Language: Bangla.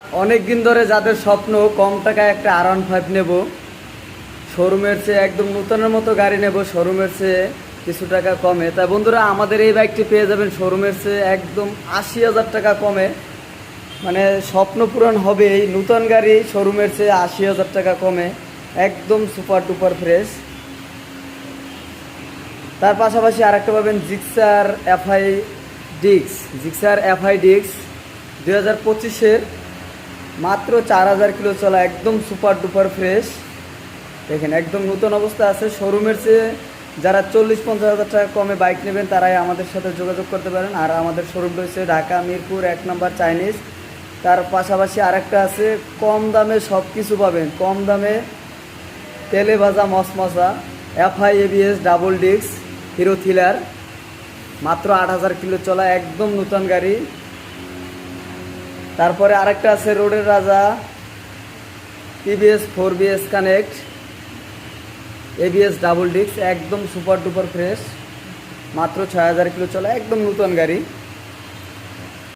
অনেক দিন ধরে যাদের স্বপ্ন কম টাকায় একটা R15 নেব, শোরুমের চেয়ে একদম নতুনের মতো গাড়ি নেব, শোরুমের চেয়ে কিছু টাকা কমে, তাই বন্ধুরা আমাদের এই বাইকটি পেয়ে যাবেন শোরুমের চেয়ে একদম 80,000 টাকা কমে। মানে স্বপ্ন পূরণ হবে, এই নতুন গাড়ি শোরুমের চেয়ে 80,000 টাকা কমে, একদম সুপার ডুপার ফ্রেশ। তার পাশাপাশি আরেকটা পাবেন জিক্সার এফআই ডিক্স, জিক্সার এফআই ডিক্স 2025-এর, মাত্র 4,000 কিলো চলা, একদম সুপার ডুপার ফ্রেশ। দেখেন একদম নতুন অবস্থা আছে। শোরুমের চেয়ে যারা 40-50 হাজার টাকা কমে বাইক নেবেন তারাই আমাদের সাথে যোগাযোগ করতে পারেন। আর আমাদের শোরুম রয়েছে ঢাকা মিরপুর 1 নম্বর চাইনিজ। তার পাশাপাশি আরেকটা আছে, কম দামে সব কিছু পাবেন, কম দামে তেলে ভাজা মশমশা FI ABS double disc Hero Thriller, মাত্র 8,000 কিলো চলা, একদম নতুন গাড়ি। তারপরে আরেকটা আছে রোডের রাজা TVS 4BS connect ABS double disk, একদম সুপার ডুপার ফ্রেশ, মাত্র 6,000 কিলো চলা, একদম নতুন গাড়ি।